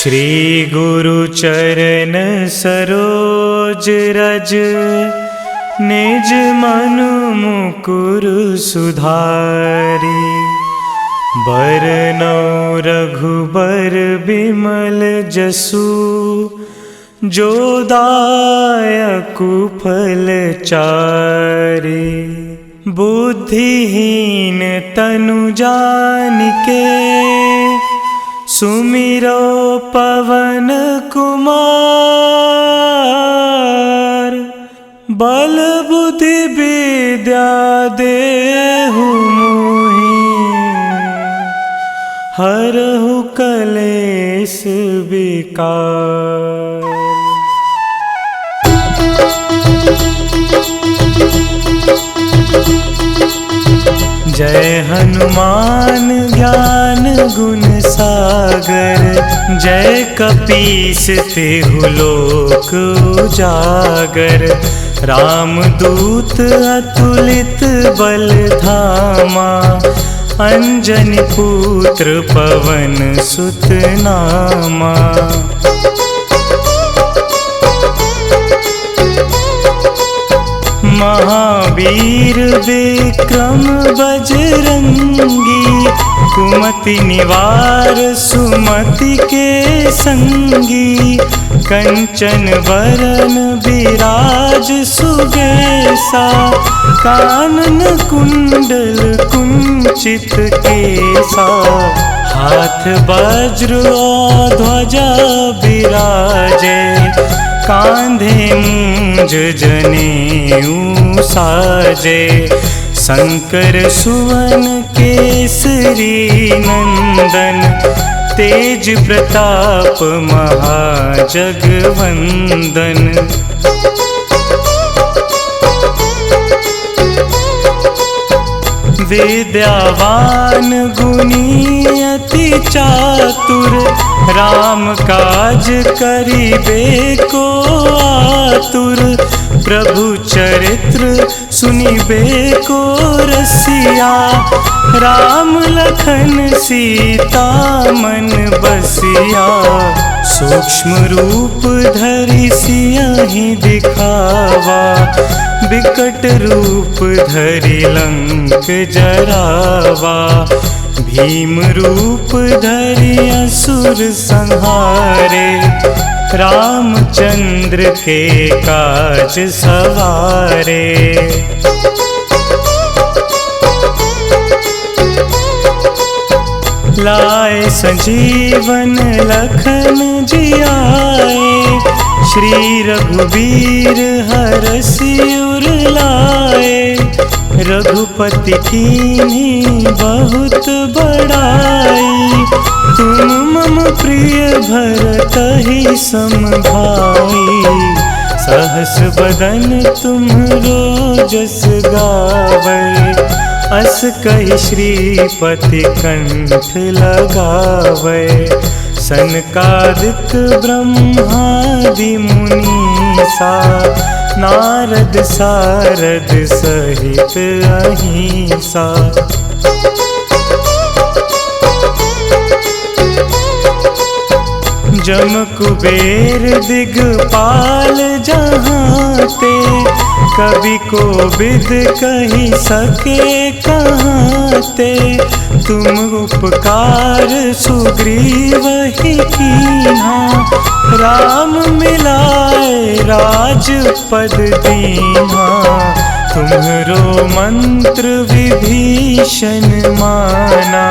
श्री गुरु चरण सरोज रज, निज मनु मुकुर सुधारी। बरनौ रघुबर बिमल जसु, जो दायकु फल चारि। बुद्धिहीन तनु जानिके, सुमिरो पवन कुमार। बल बुद्धि विद्या देहु मोहि, हरहु कलेश विकार। जय हनुमान ज्ञान गुण सागर, जय कपीस तिहु लोक उजागर। रामदूत अतुलित बल धामा, अंजनी पुत्र पवन सुत नामा। महावीर विक्रम बजरंगी, कुमति निवार सुमति के संगी। कंचन वरन विराज सुबेसा, कानन कुंडल कुंचित केसा। हाथ वज्र और ध्वजा विराजे, कांधे मूंज जनेऊ साजे। शंकर सुवन केसरी नंदन, तेज प्रताप महाजगवंदन। विद्यावान गुणी अति चातुर, राम काज करिबे को आतुर। प्रभु चरित्र सुनिबे को रसिया, राम लखन सीता मन बसिया। सूक्ष्म रूप धरि सियहि दिखावा, बिकट रूप धरि लंक जरावा। भीम रूप धरि असुर संहारे, रामचंद्र के काज सवारे। लाए संजीवन लखन जियाए, श्री रघुवीर हरषि उर लाए। रघुपति कीन्ही बहुत बड़ाई, तुम मम प्रिय भरतहि सम भाई। सहस बदन तुम्हरो जस गावै, अस कहि श्रीपति कंठ लगावै। सनकादिक ब्रह्मादि मुनीसा, नारद सारद सहित अहिंसा। जम कुबेर दिगपाल जहांते, कवि कोविद कहि सके कहाते। तुम उपकार सुग्रीवहि कीन्हा, राम मिलाए राजपद दीन्हा। तुम्हरो मंत्र विभीषण माना,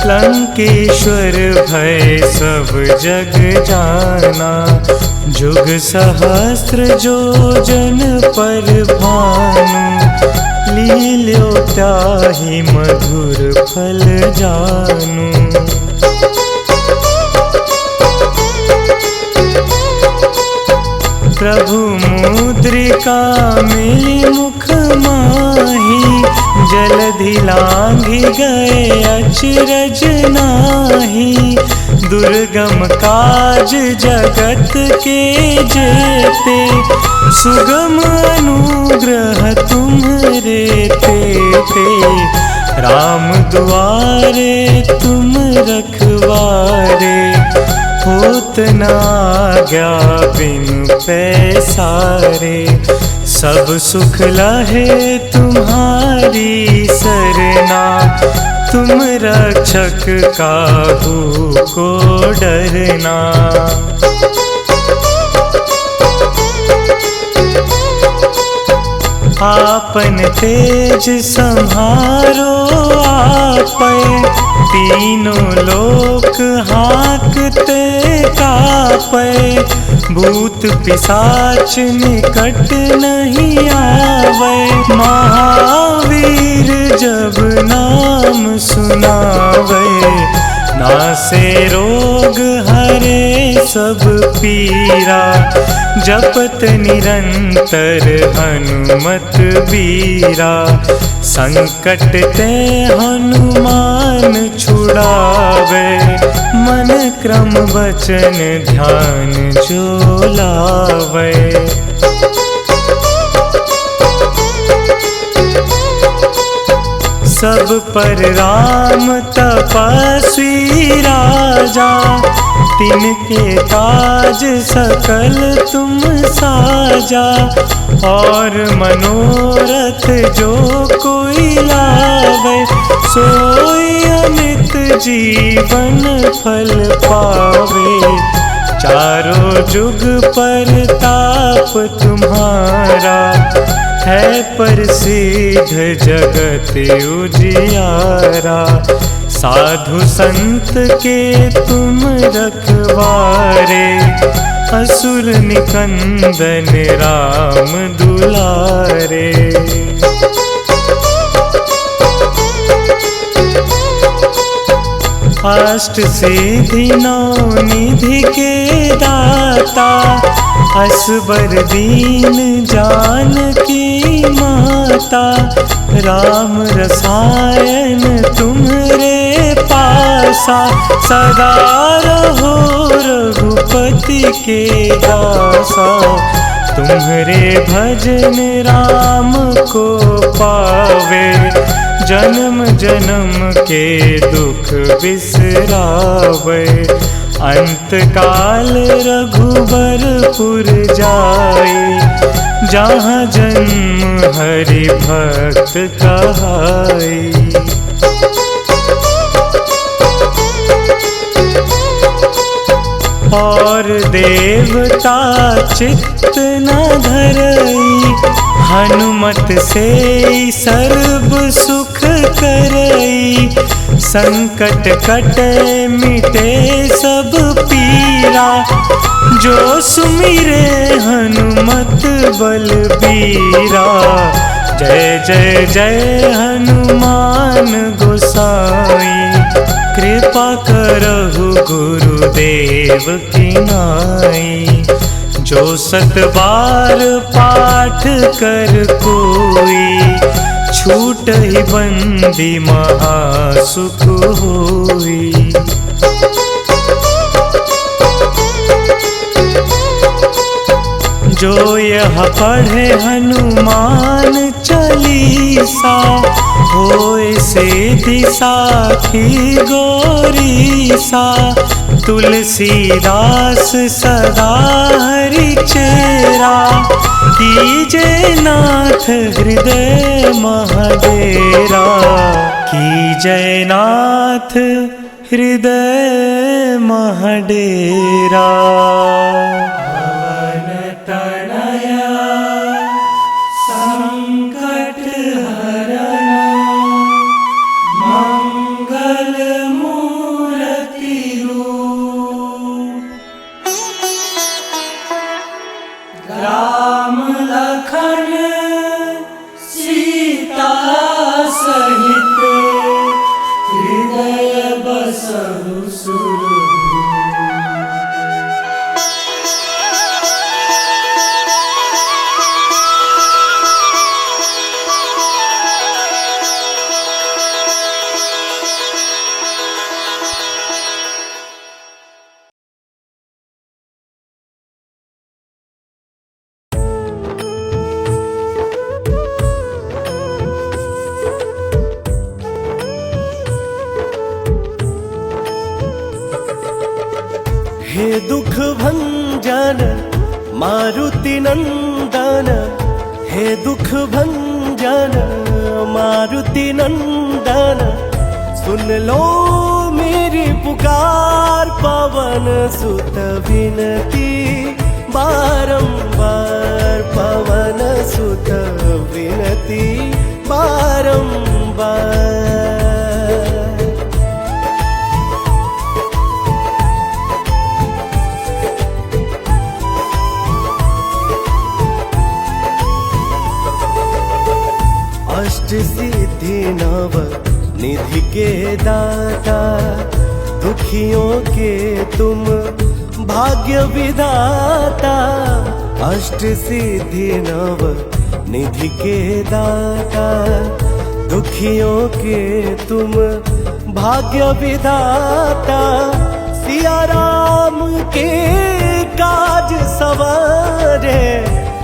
लंकेश्वर भय सब जग जाना। जुग सहस्त्र जो जन पर भानु, लील्यो ताहि मधुर फल जानू। प्रभु मुद्रिका मिली मुख माही, जलधि लांघि गए अचरज नाही। दुर्गम काज जगत के जेते, सुगम अनुग्रह तुम्हरे तेते। राम दुआरे तुम रखवारे, होत न आज्ञा बिनु पैसारे। सब सुख लहे तुम्हारी सरना, तुम रक्षक काहू को डरना। आपन तेज संहारो आपै, तीनों लोक हाँकते कापै। भूत पिशाच निकट नहीं आवे, महावीर जब नाम सुनावे। नासे रोग हरे सब पीरा, जपत निरंतर हनुमत बीरा। संकट ते हनुमान छुड़ावे, मन क्रम वचन ध्यान जो लावे। सब पर राम तपस्वी राजा, तिनके काज सकल तुम साजा। और मनोरथ जो कोई लावे, सोई अमित जीवन फल पावे। चारों जुग परताप तुम्हारा, है प्रसिद्ध जगत उजियारा। साधु संत के तुम रखवारे, असुर निकंदन राम दुलारे। अष्ट सिद्धि नौ निधि के दाता, असबर दीन जानकी माता। राम रसायन तुम्हरे पासा, सदा रहो रघुपति के दासा। तुम्हरे भजन राम को पावे, जन्म जन्म के दुख बिसरावे। अंत काल रघुबरपुर जाई, जहाँ जन्म हरि भक्त कहाई। और देवता चित्त न धरई, हनुमत से सर्व सुख करई। संकट कटे मिटे सब पीरा, जो सुमिरे हनुमत बलबीरा। जय जय जय हनुमान गोसाई, कृपा करहु गुरुदेव की नाई। जो 7 बार पाठ कर कोई, छूटहि बंदी महासुख होई। जो यह पढ़े हनुमान चालीसा, होए सिद्धि साखी गौरीसा। तुलसीदास सदा हरि चेरा, कीजे नाथ हृदय महडेरा। कीजे नाथ हृदय महडेरा। राम लखन सीता सहित, हृदय बसहु सुरभूप। हे दुख भंजन मारुति नंदन, हे दुख भंजन मारुति नंदन, सुन लो मेरी पुकार पवन सुत विनती बारंबार, पवन सुत विनती बारंबार। अष्ट सिद्धि नव निधि के दाता, दुखियों के तुम भाग्य विधाता। अष्ट सिद्धि नव निधि के दाता, दुखियों के तुम भाग्य विधाता। सिया राम के काज सवारे,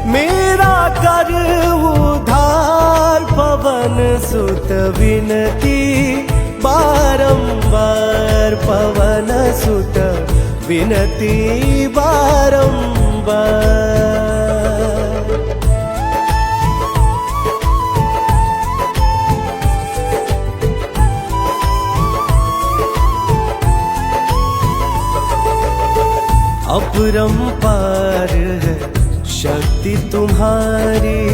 मेरा कर उधार पवन सुत विनती बारंबार, पवन सुत विनती बारंबार। अपरंपार है शक्ति तुम्हारी,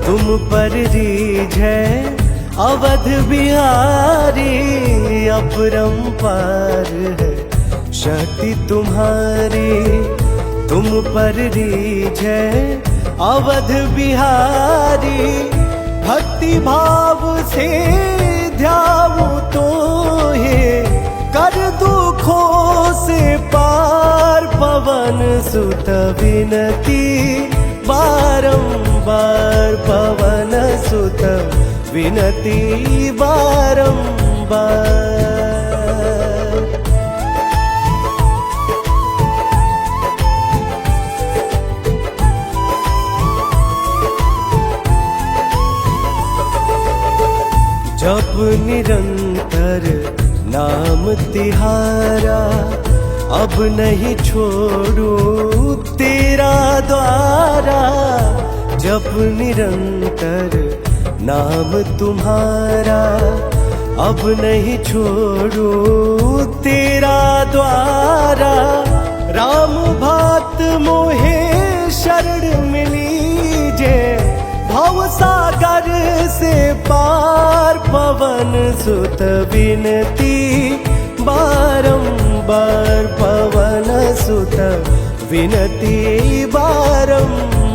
तुम पर रीझ है अवध बिहारी। अपरंपार है शक्ति तुम्हारी, तुम पर रीझ है अवध बिहारी। भक्ति भाव से ध्याऊं तो हे, कर दुखों से पार पवन सुत विनती बारंबार, पवन सुत विनती बारंबार। जप निरंतर नाम तिहारा, अब नहीं छोड़ू तेरा द्वारा। जप निरंतर नाम तुम्हारा, अब नहीं छोड़ू तेरा द्वारा। राम भक्त मोहे शरण मिलीजे, भव सागर से पार पवन सुत विनती बारंबार, पवन सुत विनती बारंबार।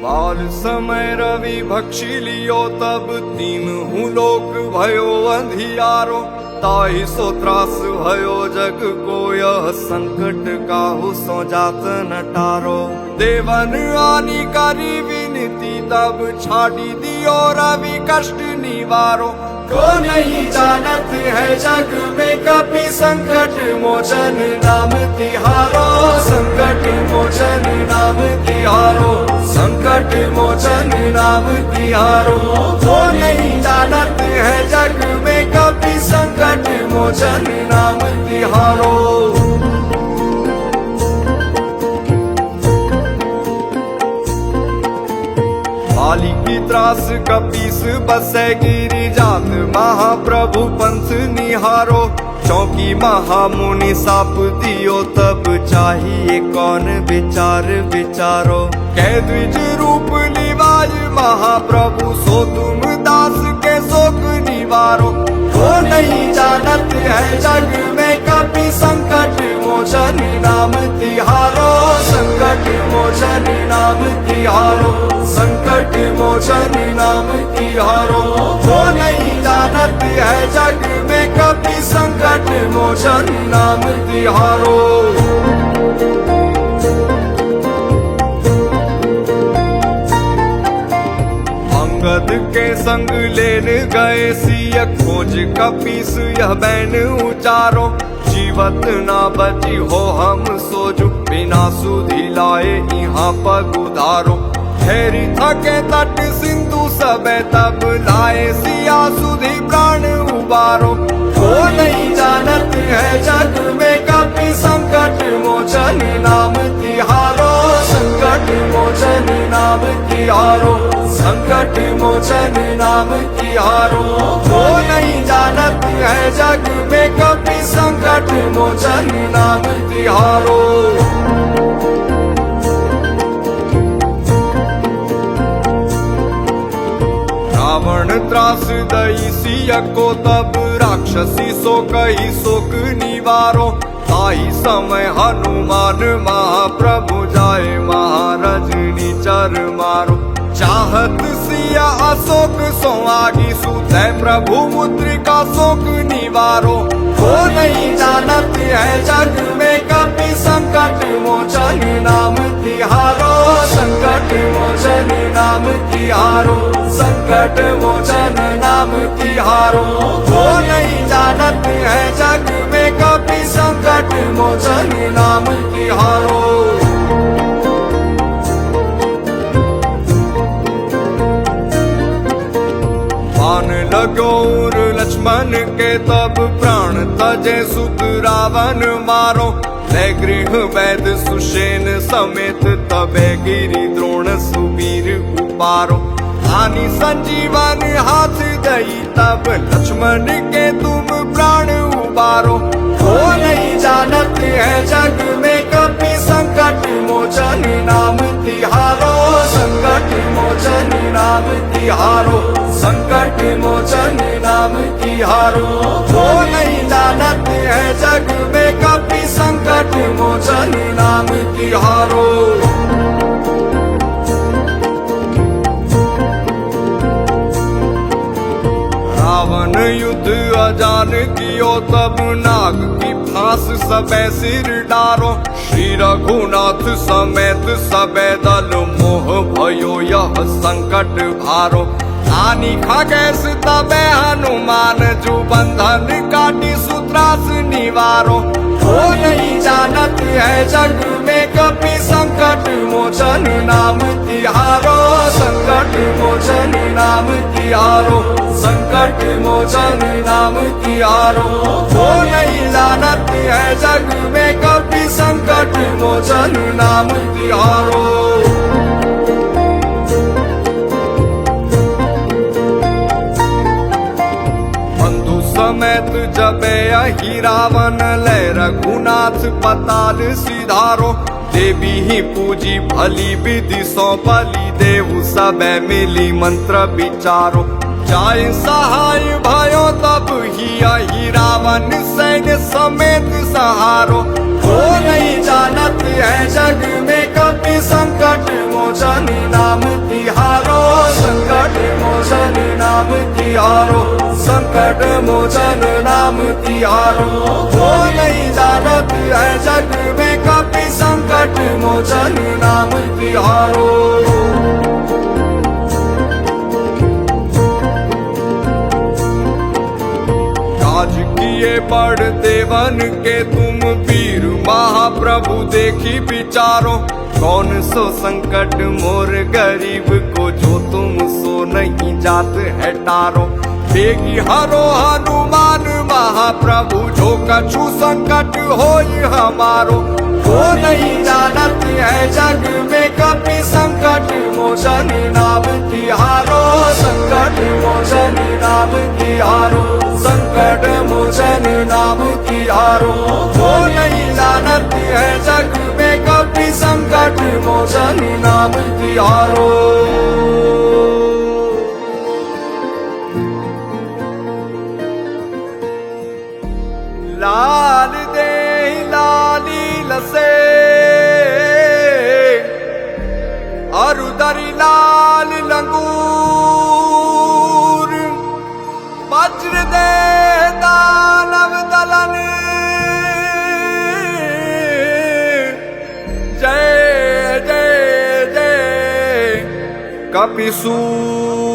बाल समय रवि भक्षी लियो, तब तीनहु लोक भयो अंधियारो। ताहि सो त्रास भयो जग को, यह संकट काहू सो जात न टारो। देवन आनी करी विनती, तब छाड़ी दियो रवि कष्ट निवारो। को नहीं जानत है जग में कपि, संकट मोचन नाम तिहारो। संकट मोचन नाम तिहारो, संकट मोचन नाम तिहारो। को नहीं जानत है जग में कपि, संकट मोचन नाम तिहारो। बाली की त्रास कपीस बसे गिरी जात, महाप्रभु पंथ निहारो। चौकी महामुनि साप दियो, तब चाहिए कौन विचार विचारो। कह द्विज रूप निवाज महाप्रभु, सो तुम दास के शोक निवारो। को नहीं जानत है जग में कपि, संकट मोचन नाम तिहारो। संकट मोचन नाम तिहारो, संकट मोचन नाम तिहारो। को नहीं जानत है जग में कपि, संकट मोचन नाम तिहारो। अंगद के संग लेन गए सिय, खोज कपीस यह बैन उचारो। जीवत ना बची हो हम सोजु, बिना सुधि लाए यहाँ पग उधारो। ठहरी थके तट सिंधु सबे तब लाए सिया सुधी प्राण उबारो। वो नहीं जानत है जग में कभी संकट मोचन नाम तिहारो, संकट मोचन नाम तिहारो, संकट मोचन नाम तिहारो। वो नहीं जानत है जग में कभी संकट मोचन नाम तिहारो। रावण त्रास दई सिया को तब राक्षसी सो कही शोक निवारो। ताई समय हनुमान महाप्रभु जाए महारजनी चर मारो। चाहत सिया अशोक सो आगी सुते प्रभु मुद्रिका शोक निवारो। वो नहीं जानत है जग में कभी संकट मोचन नाम तिहारो, संकट मोचन नाम तिहारो, संकट मोचन नाम तिहारो। वो नहीं जानत है जग में कभी संकट मोचन नाम तिहारो। बाण लगोर लक्ष्मण के तब प्राण तजे सुत रावण मारो। ले गृह वैद सुषेण समेत तबे गिरि द्रोण सुवीर उपारो। आनी संजीवन हाथ दई तब लक्ष्मण के तुम प्राण उबारो। वो नहीं जानत है जग में कभी संकट मोचन नाम तिहारो, संकट मोचन नाम तिहारो, संकट मोचन नाम तिहारो। वो नहीं जानत है जग में कभी संकट मोचन नाम तिहारो। रावण युद्ध अजान कियो तब नाग की फांस सबे सिर डारो। श्री रघुनाथ समेत सबे दल मोह भयो यह संकट भारो। आनी खगेश तबे हनुमान जू बंधन काटी सूत्रास निवारो। वो नहीं जानत है जग में कभी संकट मोचन नाम तिहारो, संकट मोचन नाम तिहारो, संकट मोचन नाम तिहारो। वो नहीं जानत है जग में कभी संकट मोचन नाम तिहारो। समेत जबे अहि रावण ले रघुनाथ पताल सिधारो। देवी ही पूजी भली विधि सौ बलि देहु सबे मिली मंत्र विचारो। जाय सहाय भयो तब ही अहि रावण सैन्य समेत सहारो। वो नहीं जानत है जग में कभी संकट मोचन नाम तिहारो, संकट मोचन नाम तिहारो, संकट मोचन नाम तिहारो। वो नहीं जानत है जग में कभी संकट मोचन नाम तिहारो। राज किए बड़ देवन के तुम वीर महाप्रभु देखी विचारो। कौन सो संकट मोर गरीब को जो तुम सो नहीं जात है टारो। बेगी हरो हनुमान महाप्रभु जो कछु संकट होई हमारो। वो नहीं जानत है जग में कभी संकट मोचन नाम तिहारो, संकट मोचन नाम तिहारो, संकट मोचन नाम तिहारो। वो नहीं जानत है जग में कभी संकट मोचन नाम तिहारो। लाल दे लाली लसे अरुदरी लाल लंगूर। वज्र दे दानव दलन जय जय जय कपिसूर।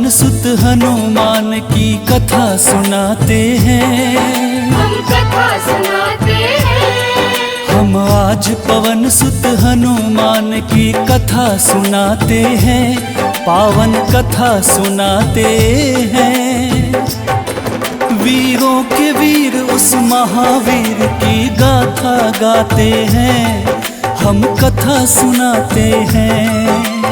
पवन सुत हनुमान की कथा सुनाते हैं। हम कथा सुनाते हैं। हम आज पवन सुत हनुमान की कथा सुनाते हैं, पावन कथा सुनाते हैं। वीरों के वीर उस महावीर की गाथा गाते हैं, हम कथा सुनाते हैं।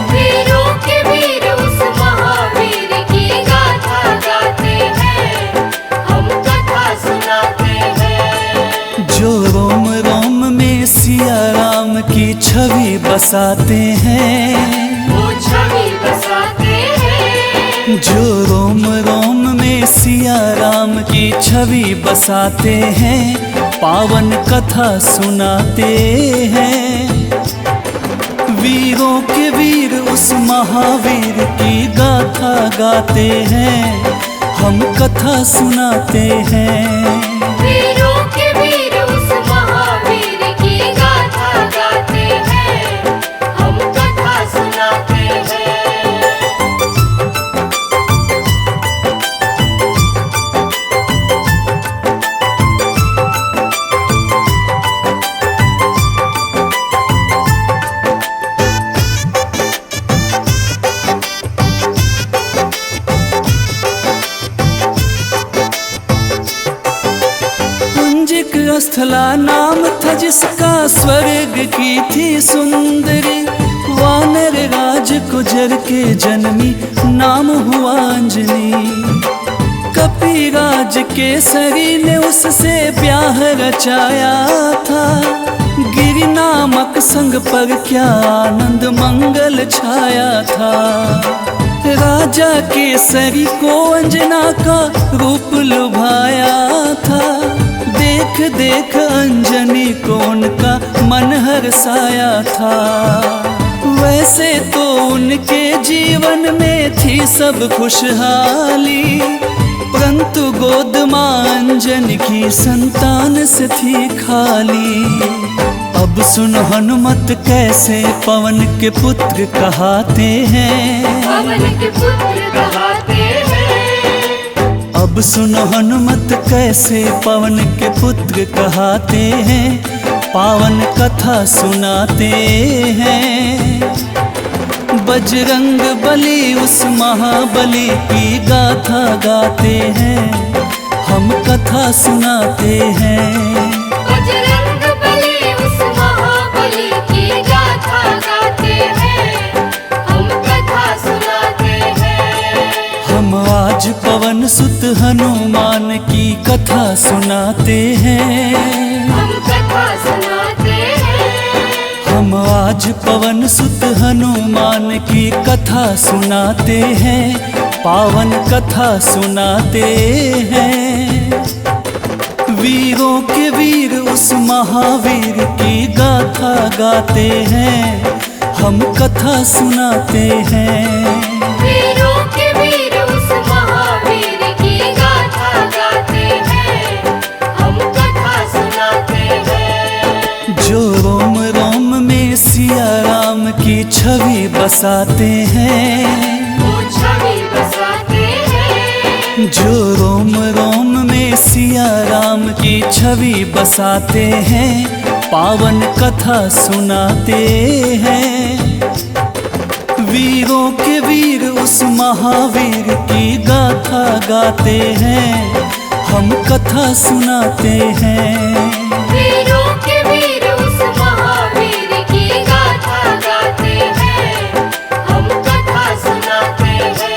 वीरों के वीर उस महावीर की गाथा गाते हैं, हम कथा सुनाते हैं। जो रोम रोम में सिया राम की छवि बसाते हैं, वो छवि बसाते हैं। जो रोम रोम में सिया राम की छवि बसाते हैं, पावन कथा सुनाते हैं। वीरों के वीर उस महावीर की गाथा गाते हैं, हम कथा सुनाते हैं। वीरों के वीर उस महावीर की गाथा गाते हैं, हम कथा सुनाते हैं। स्थला नाम था जिसका, स्वर्ग की थी सुंदरी। वानर राज गुजर के जन्मी, नाम हुआ अंजनी। कपिराज केसरी ने उससे ब्याह रचाया था। गिरि नामक संग पर क्या आनंद मंगल छाया था। राजा केसरी को अंजना का रूप लुभाया था। देख देख अंजनी को उनका मन हर्षाया था। वैसे तो उनके जीवन में थी सब खुशहाली, परंतु गोद मां अंजनी की संतान से थी खाली। अब सुन हनुमत कैसे पवन के पुत्र कहाते हैं। पवन के पुत्र कहाते हैं। अब सुन हनुमत कैसे पवन के पुत्र कहाते हैं, पावन कथा सुनाते हैं। बजरंग बली उस महाबली की गाथा गाते हैं, हम कथा सुनाते हैं। बजरंग बली उस महाबली की गाथा गाते हैं, हम कथा सुनाते हैं। हम आज पवन सुत हनुमान की कथा सुनाते हैं। हम कथा सुनाते हैं। हम आज पवन सुत हनुमान की कथा सुनाते हैं, पावन कथा सुनाते हैं। वीरों के वीर उस महावीर की गाथा गाते हैं, हम कथा सुनाते हैं। वीरों के वीर उस महावीर की गाथा गाते हैं, हम कथा सुनाते हैं। जो रोम रोम में सिया राम की छवि बसाते हैं, वो छवि बसाते हैं। जो रोम रोम में सिया राम की छवि बसाते हैं, पावन कथा सुनाते हैं। वीरों के वीर उस महावीर की गाथा गाते हैं, हम कथा सुनाते हैं। वीरों के वीर उस महावीर की गाथा गाते हैं, हम कथा सुनाते हैं।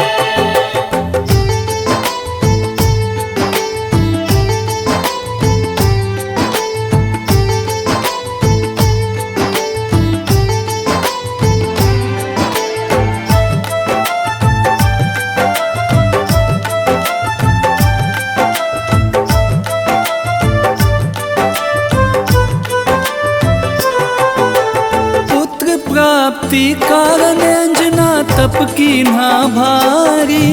प्राप्ति कारण अंजना तप की ना भारी।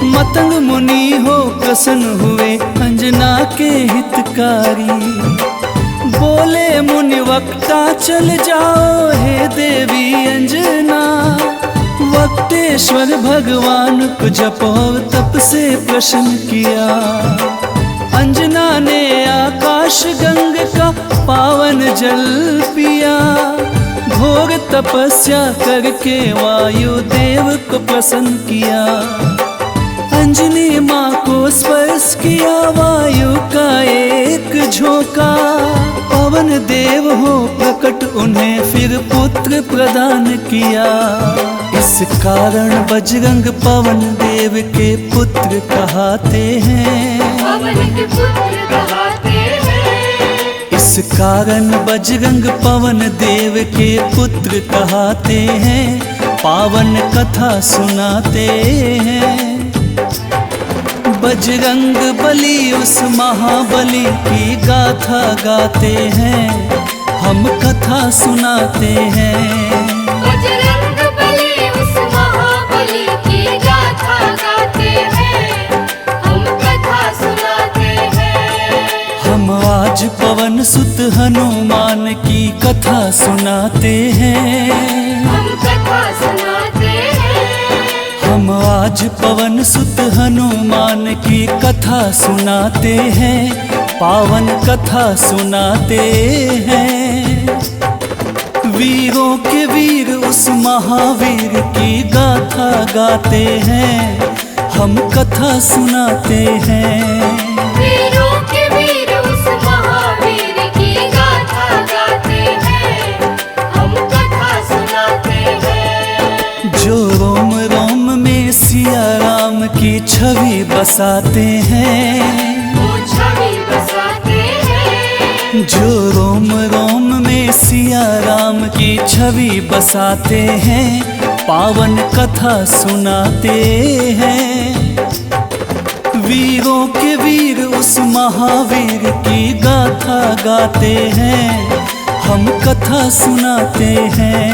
मतंग मुनि हो प्रसन्न हुए अंजना के हितकारी। बोले मुनि वक्ता चल जाओ हे देवी अंजना, वक्ते परमेश्वर भगवान को जप और तप से प्रसन्न किया। अंजना ने आकाश गंग का पावन जल पिया। घोर तपस्या करके वायु देव को प्रसन्न किया। अंजनी माँ को स्पर्श किया वायु का एक झोंका। पवन देव हो प्रकट उन्हें फिर पुत्र प्रदान किया। इस कारण बजरंग पवन देव के पुत्र कहते हैं। पवन के पुत्र कहते हैं। इस कारण बजरंग पवन देव के पुत्र कहते हैं। पावन कथा सुनाते हैं। बजरंग बली उस महाबली की गाथा गाते हैं। हम कथा सुनाते हैं। बजरंग बली उस महाबली की गाथा गाते हैं। हम कथा सुनाते हैं। हम आज पवन सुत हनुमान की कथा सुनाते हैं। हम कथा सुनाते हैं। हम आज पवन सुत हनुमान की कथा सुनाते हैं। पावन कथा सुनाते हैं। वीरों के वीर उस महावीर की गाथा गाते हैं। हम कथा सुनाते हैं। वीरों के वीर उस महावीर की गाथा गाते हैं। हम कथा सुनाते हैं। जो रोम रोम में सिया राम की छवि बसाते हैं। वो छवि बसाते हैं। जो रोम रोम में सिया राम की छवि बसाते हैं। पावन कथा सुनाते हैं। वीरों के वीर उस महावीर की गाथा गाते हैं। हम कथा सुनाते हैं।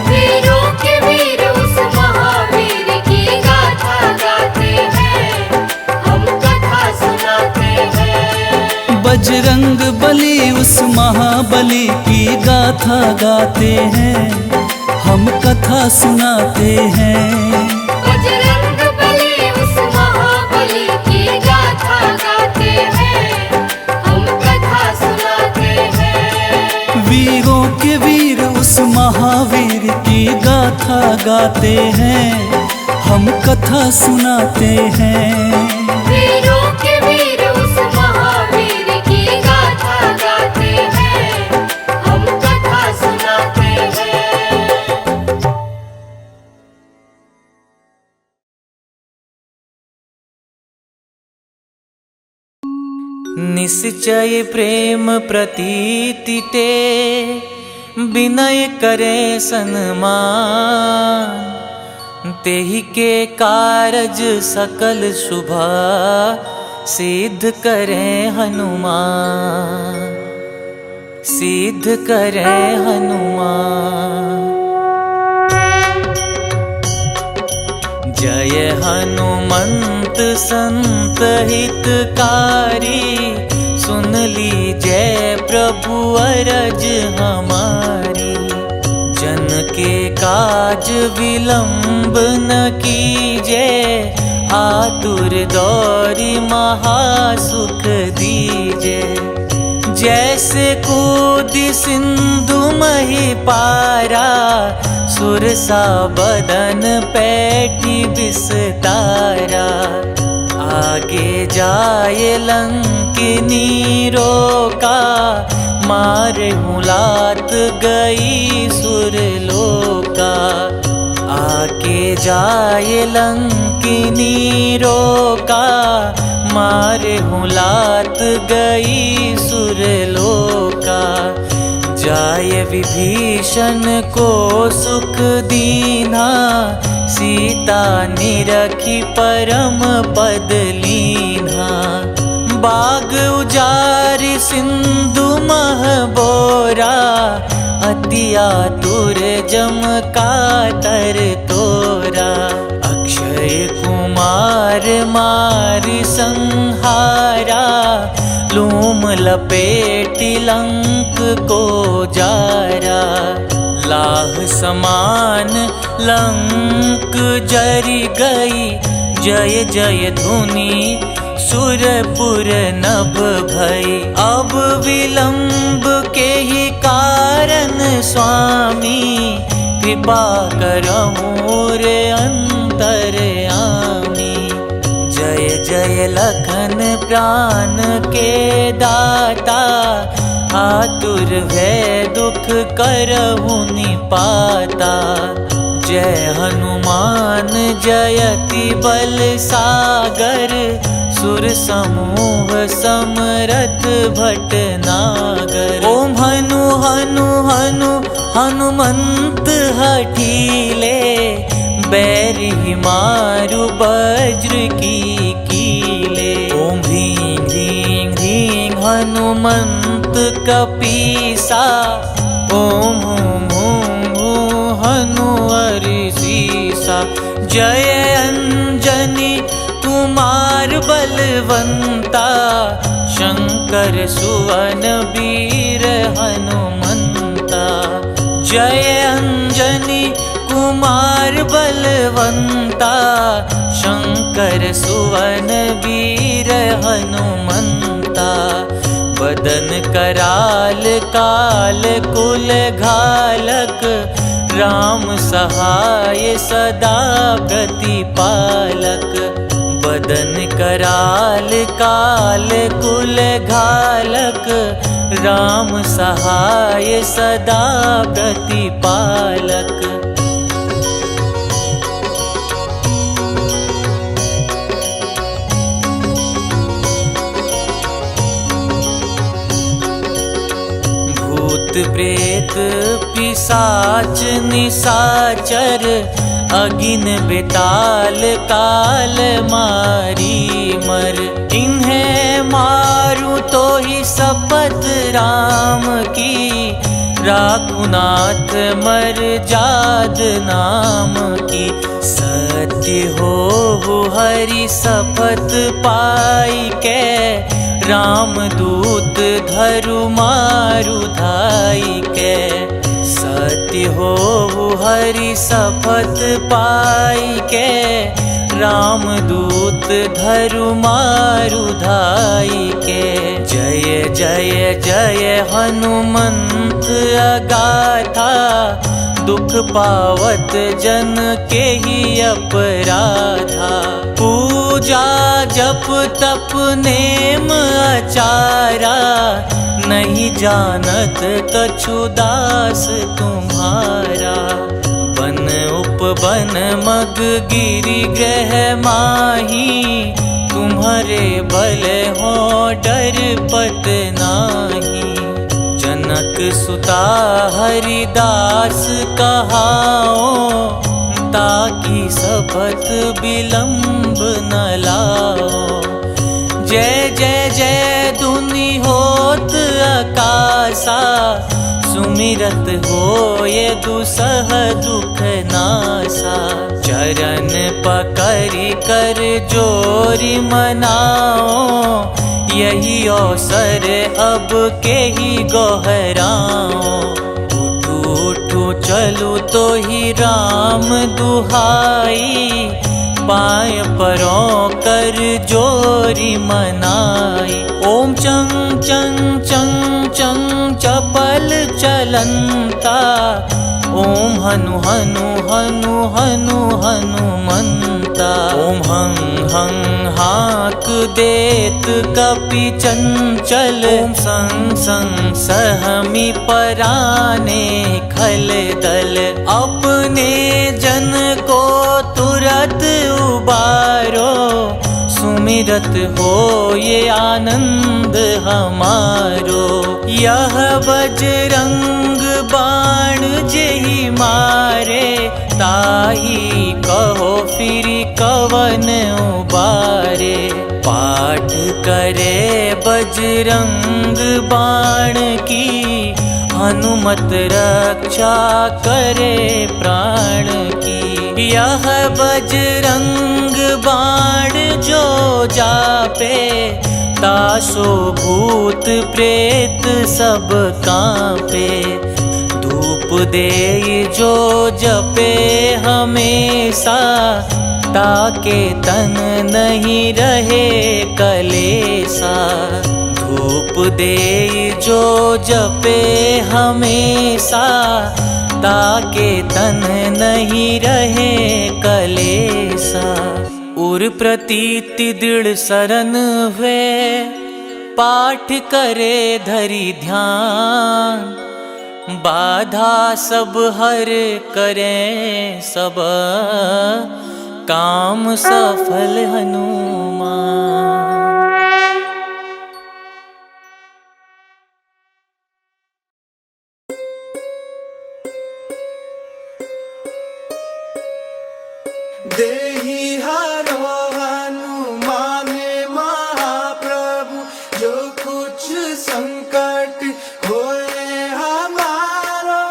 वीरों के वीर उस महावीर की गाथा गाते हैं। हम कथा सुनाते हैं। बजरंग बली उस महाबली की गाथा गाते हैं। हम कथा सुनाते हैं। बजरंग बली उस महाबली की गाथा गाते हैं। हम कथा सुनाते हैं। वीरों के वीर उस महावीर की गाथा गाते हैं। हम कथा सुनाते हैं। वीरों के वीर उस महावीर की गाथा गाते हैं। हम कथा सुनाते हैं। निश्चय प्रेम प्रतीति ते विनय करे सन्मान। तेहि के कारज सकल शुभा सिद्ध करे हनुमान। सिद्ध करे हनुमान। जय हनुमंत संत हितकारी। सुन लीजय प्रभु अरज हमारी। जन के काज विलंब न कीजे। आतुर दौरी महासुख दीजे। जैसे कूदी सिंधु मही पारा। सुरसा बदन पैठी विस्तारा। आगे जाए लंकिनी रोका। मारे मुलात गई सुरलोका। आगे जाए लंकिनी रोका। मारे मुलात गई सुरलोका। जाय विभीषण को सुख दीना। सीता निरखी परम पद लीना। बाग उजारि सिंधु मह बोरा। अति आतुर जम कातर तोरा। अक्षय कुमार मारि संहारा। लूम लपेटि लंक को जारा। लाह समान लंक जरी गई, जय जय धुनि सुरपुर नभ भई। अब विलंब के ही कारण स्वामी, कृपा करहु रे अंतरयामी। जय जय लखन प्राण के दाता, आतुर भय दुख करहु निपाता। जय हनुमान जयति बल सागर, सुर समूह समरथ भटनागर। ओम हनु हनु हनु हनुमंत हठीले, बैरि मारु वज्र की कीले। ओम ह्रीं ह्रीं ह्रीं हनुमंत कपीसा, ओम हूं हूं हूं हनु हरिसीसा। जय अंजनी कुमार बलवंता, शंकर सुवन वीर हनुमंता। जय अंजनी कुमार बलवंता, शंकर सुवन वीर हनुमंता। बदन कराल काल कुल घालक, राम सहाय सदा प्रतिपालक। बदन कराल काल कुल घालक, राम सहाय सदा प्रतिपालक। भूत प्रेत पिशाच निशाचर, अगिन बेताल काल मारी मर। इन्हें मारू तो ही शपथ राम की, राखुनाथ मर जाद नाम की। सत्य हो हरि शपथ पाई के, राम दूत धरु मारु धाई के। सत्य हो हरि शपथ पाई के, राम दूत धरु मारु धाई के। जय जय जय हनुमंत अगाथा, दुख पावत जन के ही अपराधा। पूजा जप तप नेम आचारा, नहीं जानत कछु दास तुम्हारा। बन उपवन मग गिरि ग्रह माही, तुम्हारे बल हो डर पत नाही। जनक सुता हरिदास कहाओ, ताकि शपथ विलंब न लाओ। जय जय जय धुनि होत आकाशा, सुमिरत हो ये दुसह दुख नासा। चरण पकड़ि कर जोरि मनाओ, यही अवसर अब के ही गोहराओ। उठू उठू चलू तो ही राम दुहाई, पाय परों कर जोरी मनाई। ओम चंग चंग चंग चंग चपल चलंता, ओम हनु हनु हनु हनु हनुमंता। ओम हं हं हाक देत कपि चंचल, ओम संग संग सहमी पराने खल दल। अपने जन को तुरत उबारो, सुमिरत हो ये आनंद हमारो। यह बजरंग बाण जेहि मारे, ताही कहो फिर कवन उबारे। पाठ करे बजरंग बाण की, हनुमत रक्षा करे प्राण की। यह बजरंग बाण जो जापे, तासो भूत प्रेत सब कांपे। धूप दे जो जपे हमेशा, ताके तन नहीं रहे कलेसा। धूप दे जो जपे हमेशा, ताके तन नहीं रहे कलेसा। उर प्रतीति दृढ़ सरन हुए, पाठ करे धरि ध्यान। बाधा सब हर करे सब, काम सफल हनुमान। देहि हरो हनुमान महाप्रभु, जो कुछ संकट होए हमारो।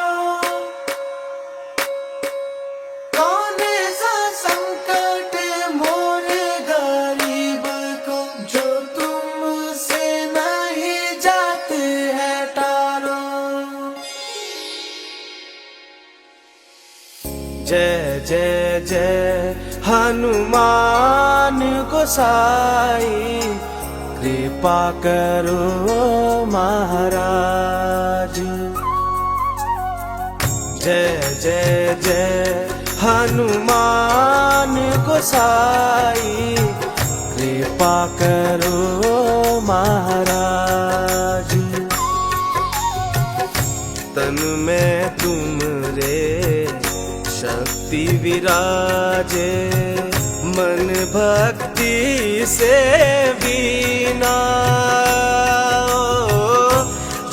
कौन सा संकट मोरे गरीब को, जो तुमसे नहीं जाते है टारो। जय जय जय हनुमान गोसाई, कृपा करो महाराज। जय जय जय हनुमान गोसाई, कृपा करो महाराज। तन में तुमरे शक्ति विराजे, मन भक्ति से बीना।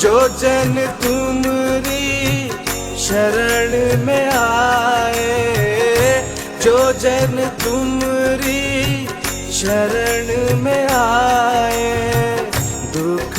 जो जन तुमरी शरण में आए, जो जन तुमरी शरण में आए, दुख